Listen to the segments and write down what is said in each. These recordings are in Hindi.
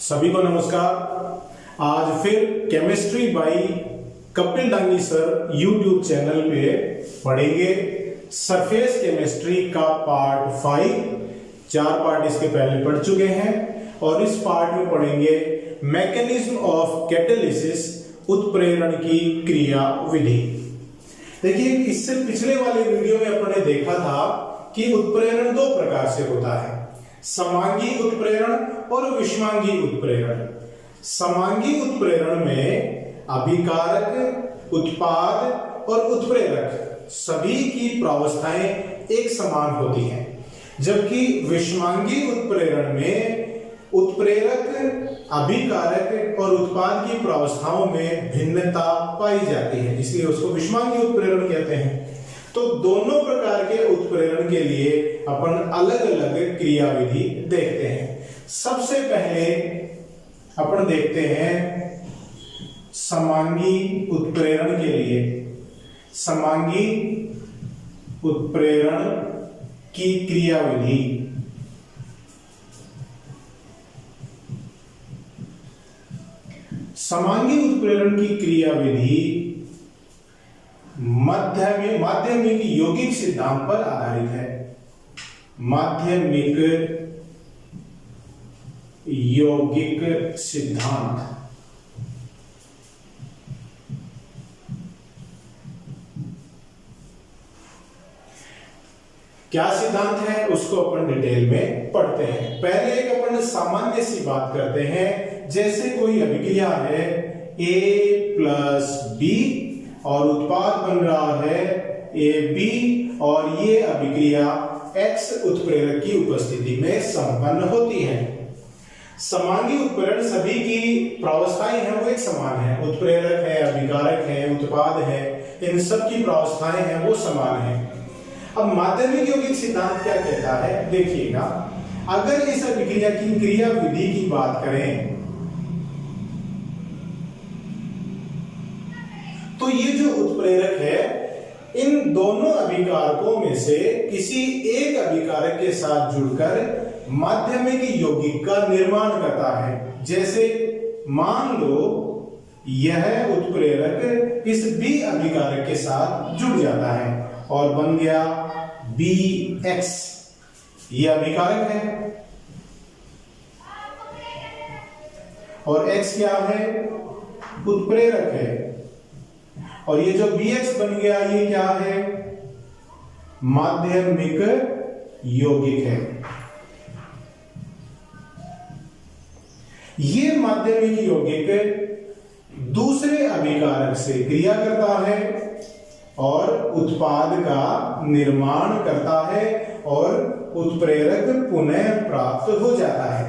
सभी को नमस्कार। आज फिर chemistry by Kapil Dangi sir YouTube channel पे पढ़ेंगे सरफेस केमिस्ट्री का पार्ट 5। 4 पार्ट इसके पहले पढ़ चुके हैं और इस पार्ट में पढ़ेंगे मैकेनिज्म ऑफ कैटालिसिस, उत्प्रेरण की क्रिया विधि। देखिए, इससे पिछले वाले वीडियो में अपने देखा था कि उत्प्रेरण 2 प्रकार से होता है, समांगी उत्प्रेरण और विषमांगी उत्प्रेरण। समांगी उत्प्रेरण में अभिकारक, उत्पाद और उत्प्रेरक सभी की प्रावस्थाएं एक समान होती हैं, जबकि विषमांगी उत्प्रेरण में उत्प्रेरक, अभिकारक और उत्पाद की प्रावस्थाओं में भिन्नता पाई जाती है, इसलिए उसको विषमांगी उत्प्रेरण कहते हैं। तो दोनों प्रकार के उत्प्रेरण के लिए अपन अलग अलग क्रियाविधि देखते हैं। सबसे पहले अपन देखते हैं समांगी उत्प्रेरण के लिए समांगी उत्प्रेरण की क्रियाविधि। समांगी उत्प्रेरण की क्रियाविधि माध्यमिक यौगिक सिद्धांत पर आधारित है। माध्यमिक यौगिक सिद्धांत। क्या सिद्धांत है उसको अपन डिटेल में पढ़ते हैं। पहले एक अपन सामान्य सी बात करते हैं, जैसे कोई अभिक्रिया है A+B और उत्पाद बन रहा है AB और ये अभिक्रिया X उत्प्रेरक की उपस्थिति में संपन्न होती है। समांगी उत्प्रेरण सभी की प्रावस्थाएं हैं वो एक समान है, उत्प्रेरक है, अभिकारक है, उत्पाद है, इन सब की प्रावस्थाएं हैं वो समान है। अब माध्यमिक यौगिक सिद्धांत क्या कहता है, देखिएगा, अगर इस अभिक्रिया की क्रिया विधि की बात करें तो ये जो उत्प्रेरक है इन दोनों अभिकारकों में से किसी एक अभिकारक के साथ जुड़कर माध्यमिक यौगिक का निर्माण करता है। जैसे मान लो यह उत्प्रेरक इस B अभिकारक के साथ जुड़ जाता है और बन गया BX। यह अभिकारक है और X क्या है, उत्प्रेरक है। और ये जो BX बन गया ये क्या है, माध्यमिक यौगिक है। ये माध्यमिक यौगिक दूसरे अभिकारक से क्रिया करता है और उत्पाद का निर्माण करता है और उत्प्रेरक पुनः प्राप्त हो जाता है।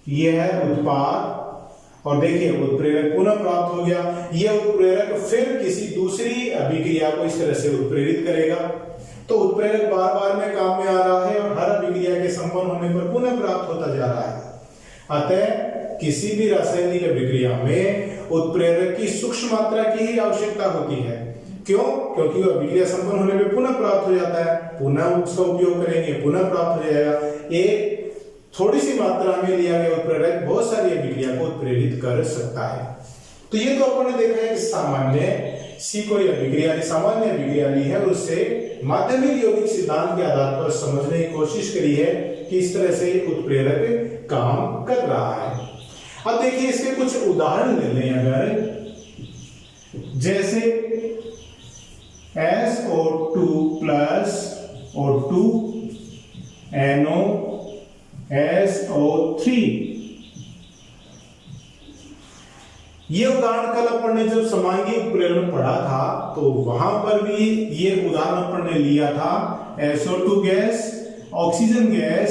यह है उत्पाद और देखिए उत्प्रेरक पुनः प्राप्त हो गया। यह उत्प्रेरक फिर किसी दूसरी अभिक्रिया को इस तरह से उत्प्रेरित करेगा, तो उत्प्रेरक बार बार में काम में आ रहा है और हर अभिक्रिया के संपन्न होने पर पुनः प्राप्त होता जा रहा है। अतः किसी भी रासायनिक अभिक्रिया में उत्प्रेरक की सूक्ष्म मात्रा की ही आवश्यकता होती है। क्यों? क्योंकि वो अभिक्रिया संपन्न होने पर पुनः प्राप्त हो जाता है, पुनः उसका उपयोग करेंगे, पुनः प्राप्त हो जाएगा। एक थोड़ी सी मात्रा में लिया गया उत्प्रेरक बहुत सारी अभिक्रिया को उत्प्रेरित कर सकता है। तो ये तो अपन ने देखा है कि सामान्य सी कोई अभिक्रिया सामान्य अभिक्रिया ली है और उससे माध्यमिक यौगिक सिद्धांत के आधार पर समझने की कोशिश करी है कि इस तरह से उत्प्रेरक काम कर रहा है। अब देखिए इसके कुछ उदाहरण ले लें। अगर जैसे SO2 plus O2 NO SO3, ये उदाहरण कल अपन ने जब समांगी उत्प्रेरण पढ़ा था तो वहां पर भी ये उदाहरण अपन ने लिया था। SO2 gas, oxygen gas,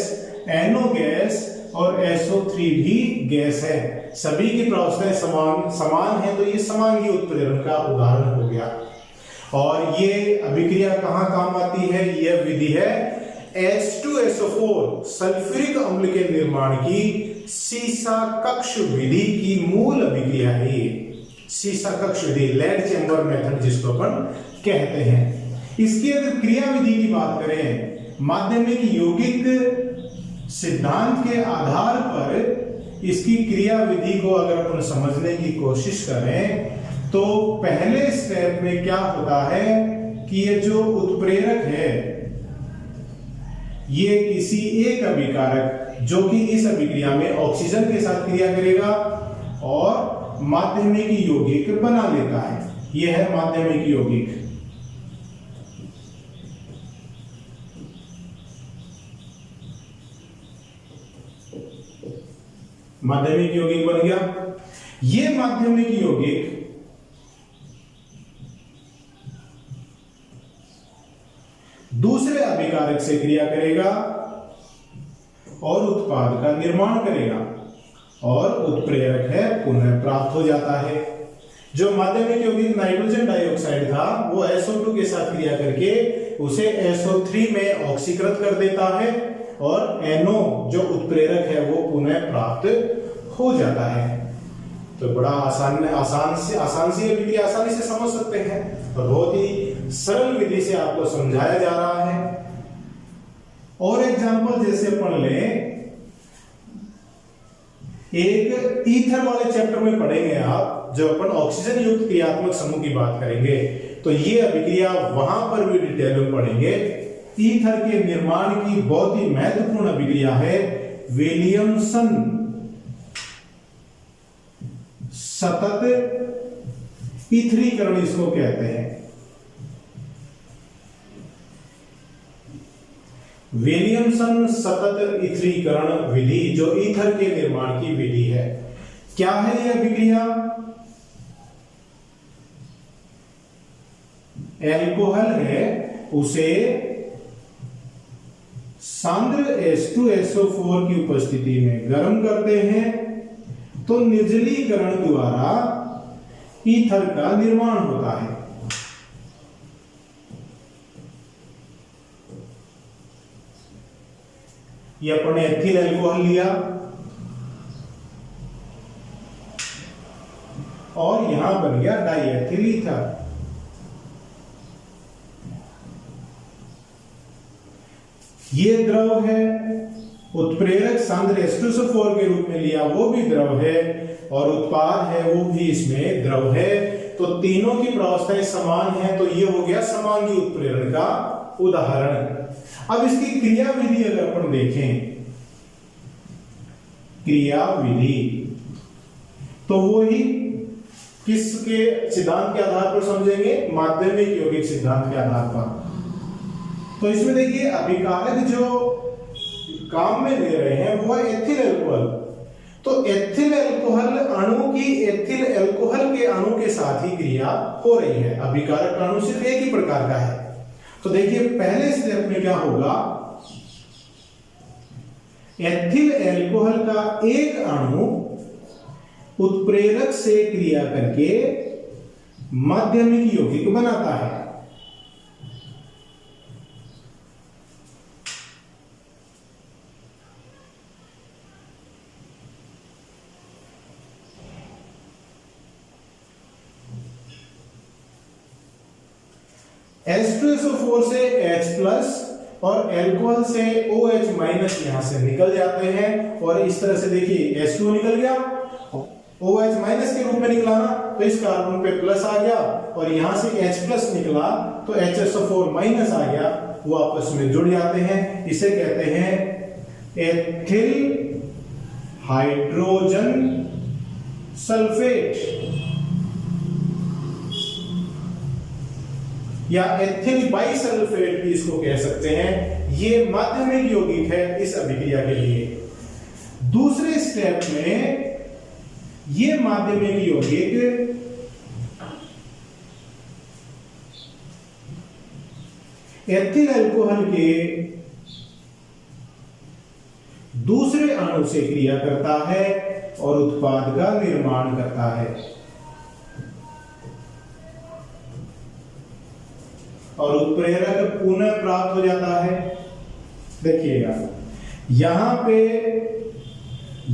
NO gas और SO3 भी गैस है, सभी की प्रावस्थाएं समान है, तो ये समांगी उत्प्रेरण का उदाहरण हो गया। और ये अभिक्रिया कहां काम आती है, यह विधि है H2SO4 सल्फ्यूरिक अम्ल के निर्माण की सीसा कक्ष विधि की मूल अभिक्रिया है। सीसा कक्ष विधि, लेड चैम्बर मेथड जिसको अपन कहते हैं। इसकी अगर क्रिया विधि की बात करें, माध्यमिक यौगिक सिद्धांत के आधार पर इसकी क्रिया विधि को अगर अपन समझने की कोशिश करें तो पहले स्टेप में क्या होता है कि ये जो उत्प्रेरक है ये किसी एक अभिकारक जो कि इस अभिक्रिया में ऑक्सीजन के साथ क्रिया करेगा और माध्यमिक यौगिक बना लेता है। यह है माध्यमिक यौगिक। माध्यमिक यौगिक बन गया। ये माध्यमिक यौगिक दूसरे अभिकारक से क्रिया करेगा और उत्पाद का निर्माण करेगा और उत्प्रेरक है पुनः प्राप्त हो जाता है। जो माध्यमिक यौगिक नाइट्रोजन डाइऑक्साइड था वो SO2 के साथ क्रिया करके उसे SO3 में ऑक्सीकृत कर देता है और NO जो उत्प्रेरक है वो पुनः प्राप्त हो जाता है। तो बड़ा आसान से विधि आसानी से समझ सकते हैं और बहुत ही सरल विधि से आपको समझाया जा रहा है। और एग्जांपल जैसे पढ़ लें, एक ईथर वाले चैप्टर में पढ़ेंगे आप, जब अपन ऑक्सीजन युक्त क्रियात्मक समूह की बात करेंगे तो ये अभिक्रिया वहां पर भी डिटेल में पढ़ेंगे। ईथर के निर्माण की बहुत ही महत्वपूर्ण अभिक्रिया है विलियमसन सतत ईथरीकरण इसको कहते हैं। विलियमसन सतत ईथरीकरण विधि जो ईथर के निर्माण की विधि है। क्या है यह अभिक्रिया? एल्कोहल है उसे सांद्र H2SO4 की उपस्थिति में गर्म करते हैं तो निर्जलीकरण द्वारा ईथर का निर्माण होता है। ये अपने एथिल अल्कोहल लिया और यहां बन गया डाइएथिल ईथर। ये द्रव है, उत्प्रेरक सांद्र H2SO4 के रूप में लिया वो भी द्रव है और उत्पाद है वो भी इसमें द्रव है। तो तीनों की प्रावस्थाएं समान है तो ये हो गया समांगी उत्प्रेरण का उदाहरण। अब इसकी क्रिया विधि अगर अपन देखें, क्रिया विधि तो वो ही किसके सिद्धांत के आधार पर समझेंगे? माध्यमिक यौगिक सिद्धांत के आधार पर। तो इसमें देखिए अभिकारक जो काम में ले रहे हैं वो है एथिल अल्कोहल। तो एथिल अल्कोहल अणु की एथिल अल्कोहल के अणु के साथ ही क्रिया हो रही है। अभिकारक अणु सिर्फ एक ही प्रकार का है। तो देखिए पहले स्टेप में क्या होगा, एथिल अल्कोहल का एक अणु उत्प्रेरक से क्रिया करके माध्यमिक यौगिक बनाता है। H2SO4 से H+ और अल्कोहल से OH- यहां से निकल जाते हैं और इस तरह से देखिए H2 निकल गया, OH- के रूप में निकला ना, तो इस कार्बन पे प्लस आ गया और यहां से H+ निकला तो HSO4- आ गया, वो आपस में जुड़ जाते हैं। इसे कहते हैं एथिल हाइड्रोजन सल्फेट या एथिल बाइसल्फेट भी इसको कह सकते हैं। ये माध्यमिक यौगिक है इस अभिक्रिया के लिए। दूसरे स्टेप में ये माध्यमिक यौगिक एथिल अल्कोहल के दूसरे अणु से क्रिया करता है और उत्पाद का निर्माण करता है और उत्प्रेरक पुनः प्राप्त हो जाता है। देखिएगा यहां पे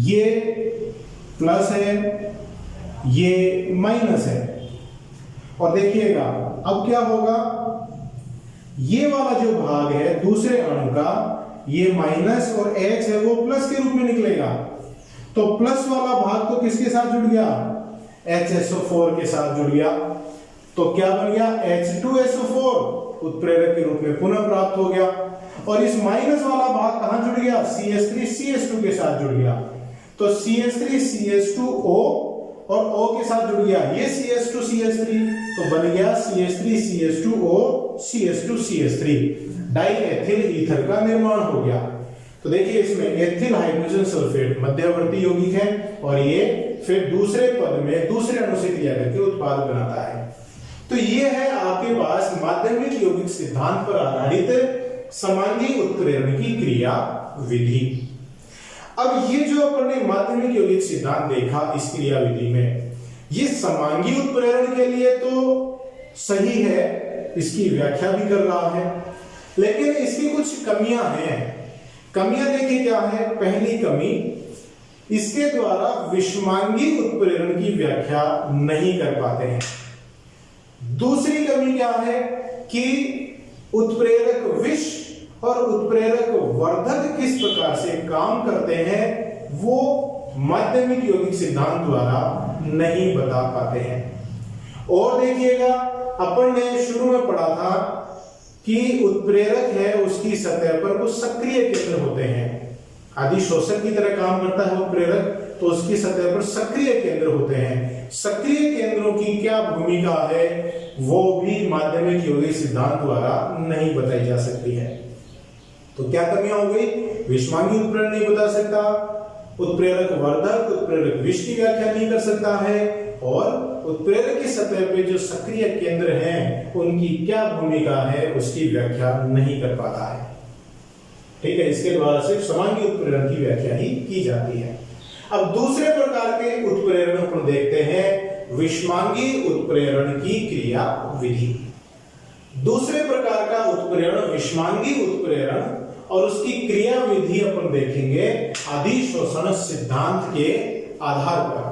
ये प्लस है, ये माइनस है और देखिएगा अब क्या होगा, ये वाला जो भाग है दूसरे अणु का, ये माइनस और H है वो प्लस के रूप में निकलेगा। तो तो प्लस वाला भाग तो किसके साथ जुड़ गया, HSO4 के साथ जुड़ गया। तो क्या बन गया, H2SO4 उत्प्रेरक के रूप में पुनः प्राप्त हो गया। और इस माइनस वाला भाग कहां जुड़ गया, CH3CH2 के साथ जुड़ गया। तो CH3CH2O और O के साथ जुड़ गया, ये CH2CH3, तो बन गया CH3CH2O CH2CH3, die ethyl ether का निर्माण हो गया। तो देखिए इसमें एथिल हाइड्रोजन सल्फेट मध्यवर्ती यौगिक है और ये फिर दूसरे पद में दूसरे अणु से क्रिया करके उत्पाद बनाता है। तो ये है आपके पास माध्यमिक यौगिक सिद्धांत पर आधारित समांगी उत्प्रेरण की क्रिया विधि। अब ये जो अपन ने माध्यमिक यौगिक सिद्धांत देखा इस क्रिया विधि में, ये समांगी उत्प्रेरण के लिए तो सही है, इसकी व्याख्या भी कर रहा है, लेकिन इसकी कुछ कमियां हैं। कमियां देखिए क्या है। पहली कमी, इसके द्वारा विषमांगी उत्प्रेरण की व्याख्या नहीं कर पाते हैं। दूसरी कमी क्या है कि उत्प्रेरक विष और उत्प्रेरक वर्धक किस प्रकार से काम करते हैं वो माध्यमिक यौगिक सिद्धांत द्वारा नहीं बता पाते हैं। और देखिएगा अपन ने शुरू में पढ़ा था कि उत्प्रेरक है उसकी सतह पर कुछ सक्रिय केंद्र होते हैं, अधिशोषक की तरह काम करता है उत्प्रेरक, तो उसकी सतह पर सक्रिय केंद्र होते हैं। सक्रिय केंद्रों की क्या भूमिका है वो भी माध्यमिक यौगिक सिद्धांत द्वारा नहीं बताई जा सकती है। तो क्या कमियां हो गई, विषमांगी उत्प्रेरण नहीं बता सकता, उत्प्रेरक वर्धक उत्प्रेरक विष की व्याख्या नहीं कर सकता है, और उत्प्रेरक की सतह पे जो सक्रिय केंद्र हैं उनकी क्या भूमिका है उसकी व्याख्या नहीं कर पाता है। ठीक है, इसके द्वारा सिर्फ समांगी उत्प्रेरण की व्याख्या ही की जाती है। अब दूसरे प्रकार के उत्प्रेरण अपन देखते हैं, विषमांगी उत्प्रेरण की क्रिया विधि। दूसरे प्रकार का उत्प्रेरण विषमांगी उत्प्रेरण और उसकी क्रिया विधि अपन देखेंगे अधिशोषण सिद्धांत के आधार पर।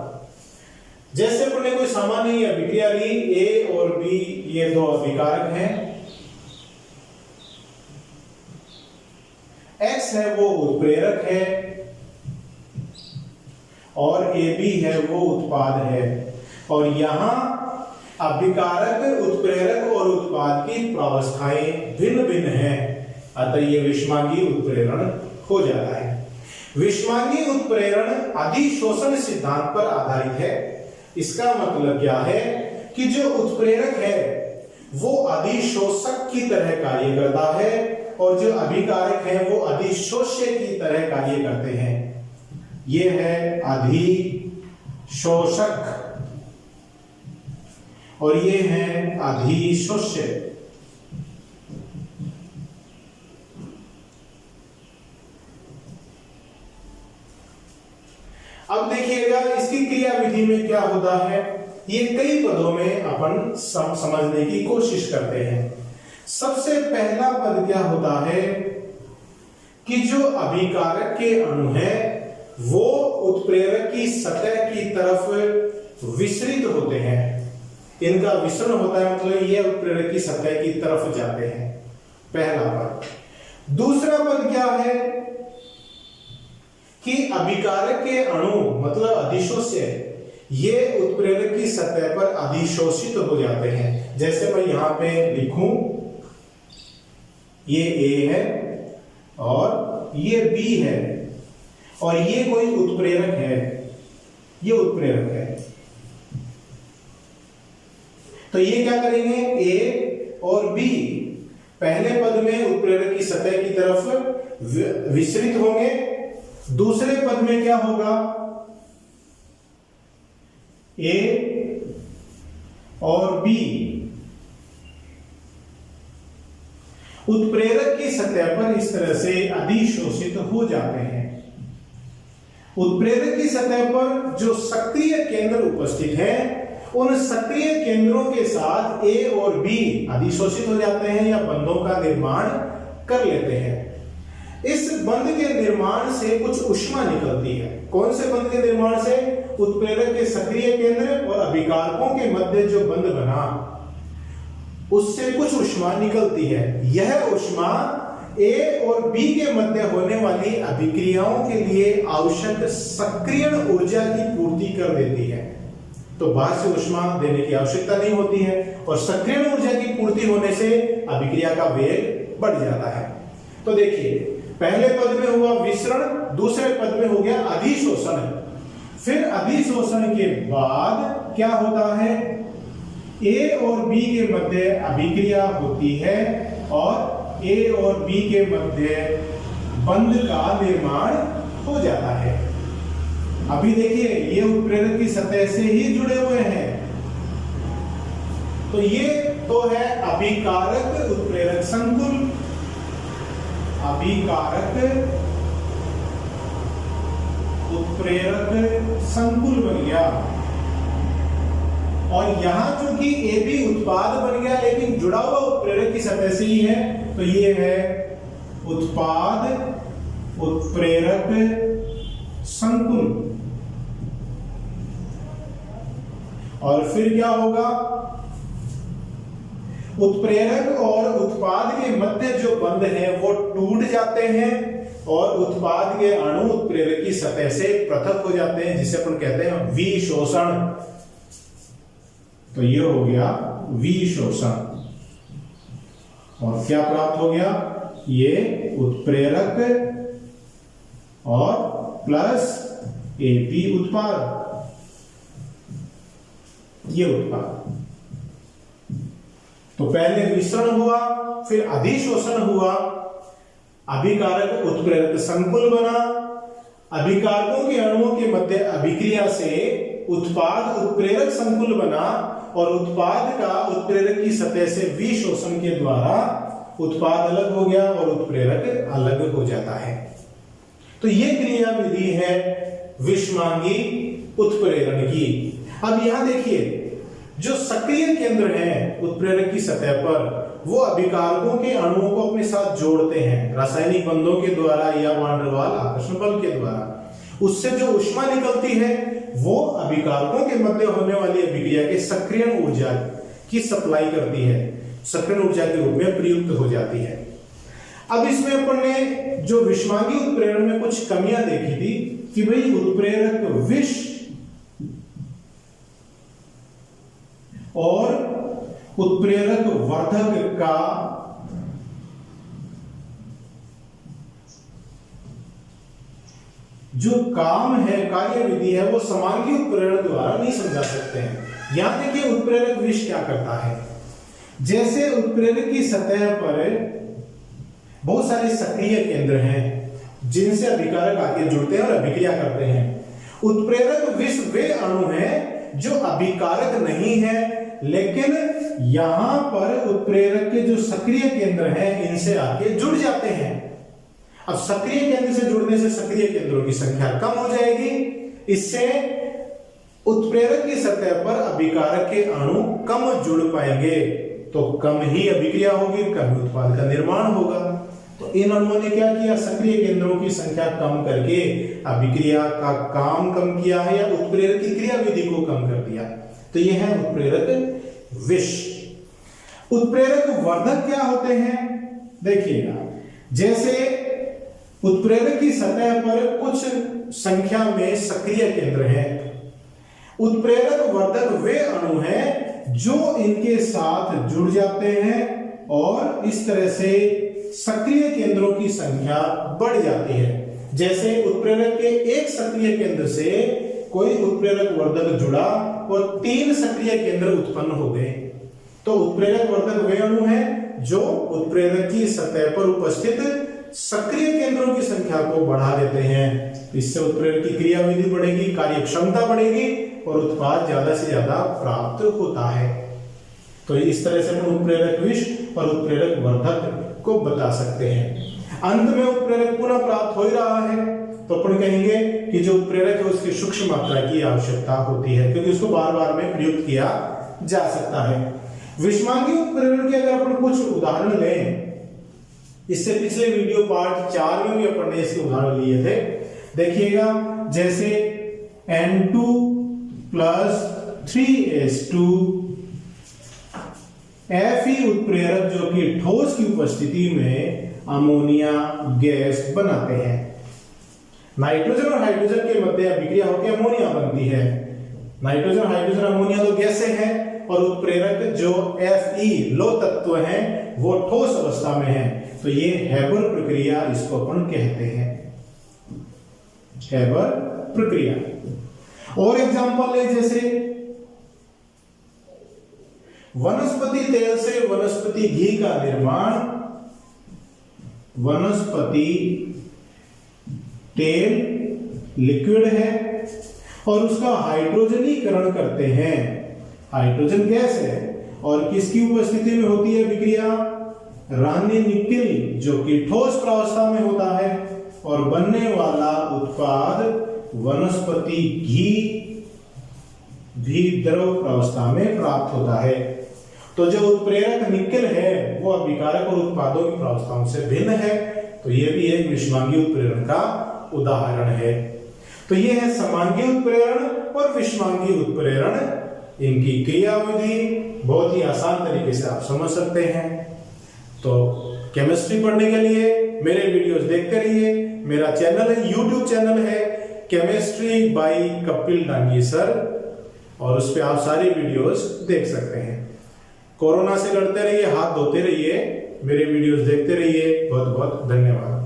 जैसे अपन ने कोई सामान्य अभिक्रिया ली, A और B ये दो अभिकारक हैं, X है वो उत्प्रेरक है और AB है वो उत्पाद है, और यहां अभिकारक उत्प्रेरक और उत्पाद की प्रावस्थाएं भिन्न भिन्न हैं, अतः ये विषमांगी उत्प्रेरण हो जाता है। विषमांगी उत्प्रेरण अधिशोषण सिद्धांत पर आधारित है। इसका मतलब क्या है कि जो उत्प्रेरक है वो अधिशोषक की तरह कार्य करता है और जो अभिकारक है वो अधिशोष्य की तरह कार्य करते हैं। ये है अधिशोषक और ये है अधिशोष्य। अब देखिएगा इसकी क्रिया विधि में क्या होता है, ये कई पदों में अपन समझने की कोशिश करते हैं। सबसे पहला पद क्या होता है कि जो अभिकारक के अणु हैं वो उत्प्रेरक की सतह की तरफ विसरित होते हैं, इनका विसरण होता है, मतलब ये उत्प्रेरक की सतह की तरफ जाते हैं, पहला पद। दूसरा पद क्या है कि अभिकारक के अणु मतलब अधिशोष्य ये उत्प्रेरक की सतह पर अधिशोषित हो जाते हैं। जैसे मैं यहां पे लिखूं, ये A है और ये B है और ये कोई उत्प्रेरक है, ये उत्प्रेरक है, तो ये क्या करेंगे, A और B पहले पद में उत्प्रेरक की सतह की तरफ विसरित होंगे, दूसरे पद में क्या होगा, A और B उत्प्रेरक की सतह पर इस तरह से अधिशोषित हो जाते हैं। उत्प्रेरक की सतह पर जो सक्रिय केंद्र उपस्थित है उन सक्रिय केंद्रों के साथ A और B अधिशोषित हो जाते हैं या बंधों का निर्माण कर लेते हैं। इस बंध के निर्माण से कुछ ऊष्मा निकलती है। कौन से बंध के निर्माण से, उत्प्रेरक के सक्रिय केंद्र और अभिकारकों के मध्य जो बंध बना उससे कुछ ऊष्मा निकलती है। यह ऊष्मा ए और बी के मध्य होने वाली अभिक्रियाओं के लिए आवश्यक सक्रियण ऊर्जा की पूर्ति कर देती है। तो बाहर से ऊष्मा देने की आवश्यकता नहीं होती है और सक्रियण ऊर्जा की पूर्ति होने से अभिक्रिया का वेग बढ़ जाता है। तो देखिए, पहले पद में हुआ विसरण, दूसरे पद में हो गया अधिशोषण। फिर अधिशोषण के बाद क्या होता है, ए और बी के मध्य अभिक्रिया होती है और ए और बी के मध्य बंध का निर्माण हो जाता है। अभी देखिए, ये उत्प्रेरक की सतह से ही जुड़े हुए हैं, तो ये तो है अभिकारक उत्प्रेरक संकुल। अभिकारक उत्प्रेरक संकुल बन गया और यहां चूंकि ए भी उत्पाद बन गया लेकिन जुड़ा हुआ उत्प्रेरक की सतह से ही है, तो ये है उत्पाद उत्प्रेरक संकुल। और फिर क्या होगा, उत्प्रेरक और उत्पाद के मध्य जो बंध है वो टूट जाते हैं और उत्पाद के अणु उत्प्रेरक की सतह से पृथक हो जाते हैं, जिसे अपन कहते हैं विशोषण। तो ये हो गया विशोषण और क्या प्राप्त हो गया, ये उत्प्रेरक और प्लस एपी उत्पाद, ये उत्पाद। तो पहले विसरण हुआ, फिर अधिशोषण हुआ, अभिकारक उत्प्रेरक संकुल बना, अभिकारकों के अणुओं के मध्य अभिक्रिया से उत्पाद उत्प्रेरक संकुल बना और उत्पाद का उत्प्रेरक की सतह से विशोषण के द्वारा उत्पाद अलग हो गया और उत्प्रेरक अलग हो जाता है। तो यह क्रिया विधि है विषमांगी उत्प्रेरण की। अब यहां देखिए, जो सक्रिय केंद्र है उत्प्रेरक की सतह पर, वो अभिकारकों के अणुओं को अपने साथ जोड़ते हैं रासायनिक बंधों के द्वारा या वान डेर वाल आकर्षण बल के द्वारा। उससे जो ऊष्मा निकलती है वो अभिकारकों के मध्य होने वाली अभिक्रिया के सक्रियण ऊर्जा की सप्लाई करती है, सक्रियण ऊर्जा के रूप में प्रयुक्त हो जाती है। अब इसमें अपन ने जो विषमांगी उत्प्रेरण में कुछ कमियां देखी थी कि भाई उत्प्रेरक विष और उत्प्रेरक वर्धक का जो काम है, कार्य विधि है, वो समांगी उत्प्रेरण द्वारा नहीं समझा सकते हैं। यहां देखिए, उत्प्रेरक विष क्या करता है, जैसे उत्प्रेरक की सतह पर बहुत सारे सक्रिय केंद्र हैं जिनसे अभिकारक आके जुड़ते हैं और अभिक्रिया करते हैं। उत्प्रेरक विष वे अणु हैं जो अभिकारक नहीं है, लेकिन यहां पर उत्प्रेरक के जो सक्रिय केंद्र हैं इनसे आके जुड़ जाते हैं। अब सक्रिय केंद्र से जुड़ने से सक्रिय केंद्रों की संख्या कम हो जाएगी, इससे उत्प्रेरक की सतह पर अभिकारक के अणु कम जुड़ पाएंगे, तो कम ही अभिक्रिया होगी, कम ही उत्पाद का निर्माण होगा। तो इन अणुओं ने क्या किया, सक्रिय केंद्रों की संख्या कम करके अभिक्रिया का काम कम किया है या उत्प्रेरक की क्रिया विधि को कम कर दिया। तो यह है उत्प्रेरक विष। उत्प्रेरक वर्धक क्या होते हैं, देखिएगा, जैसे उत्प्रेरक की सतह पर कुछ संख्या में सक्रिय केंद्र हैं, उत्प्रेरक वर्धक वे अणु हैं जो इनके साथ जुड़ जाते हैं और इस तरह से सक्रिय केंद्रों की संख्या बढ़ जाती है। जैसे उत्प्रेरक के एक सक्रिय केंद्र से कोई उत्प्रेरक वर्धक जुड़ा और 3 सक्रिय केंद्र उत्पन्न हो गए, तो उत्प्रेरक वर्धक वे अणु हैं जो उत्प्रेरक की सतह पर उपस्थित सक्रिय केंद्रों की संख्या को बढ़ा देते हैं। इससे उत्प्रेरक की क्रिया विधि बढ़ेगी, कार्य क्षमता बढ़ेगी और उत्पाद ज्यादा से ज्यादा प्राप्त होता है। तो इस तरह से हम उत्प्रेरक विष और उत्प्रेरक वर्धक को बता सकते हैं। अंत में उत्प्रेरक पुनः प्राप्त हो ही रहा है, तो अपन कहेंगे कि जो उत्प्रेरक है उसकी सूक्ष्म मात्रा की आवश्यकता होती है, क्योंकि उसको बार बार में प्रयुक्त किया जा सकता है। विषमांगी उत्प्रेरण के अगर अपन कुछ उदाहरण लें, इससे पिछले वीडियो पार्ट 4 में भी अपन ने इसके उदाहरण लिए थे, देखिएगा, जैसे N2 + 3S2 Fe उत्प्रेरक जो कि ठोस की उपस्थिति में अमोनिया गैस बनाते हैं। नाइट्रोजन और हाइड्रोजन के मध्य अभिक्रिया होकर अमोनिया बनती है। नाइट्रोजन हाइड्रोजन अमोनिया तो गैसें हैं और उत्प्रेरक जो Fe लौह तत्व हैं वो ठोस अवस्था में है। तो ये हैबर प्रक्रिया इसको अपन कहते हैं, हैबर प्रक्रिया। और एग्जांपल ले, जैसे वनस्पति तेल से वनस्पति घी का निर्माण, वनस्पति तेल लिक्विड है और उसका हाइड्रोजनीकरण करते हैं, हाइड्रोजन गैस है, और किसकी उपस्थिति में होती है विक्रिया? रानी निकिल जो कि ठोस प्रावस्था में होता है, और बनने वाला उत्पाद वनस्पति घी भी द्रव प्रावस्था में प्राप्त होता है। तो जो उत्प्रेरक निकिल है वो अभिकारक और उत्पादों की प्रावस्थाओं से भिन्न है। तो ये भी एक विषमांगी उत्प्रेरण का उदाहरण है। तो ये है समांगी उत्प्रेरण और विषमांगी उत्प्रेरण। इनकी क्रियाविधि बहुत ही आसान तरीके से आप समझ सकते हैं। तो केमिस्ट्री पढ़ने के लिए मेरे वीडियोस देखते रहिए। मेरा चैनल है, यूट्यूब चैनल है chemistry bye Kapil Dangi sir, और उस पर आप सारी वीडियोस देख सकते हैं। कोरोना से लड़ते रहिए, हाथ धोते रहिए, मेरे वीडियोस देखते रहिए। बहुत बहुत धन्यवाद।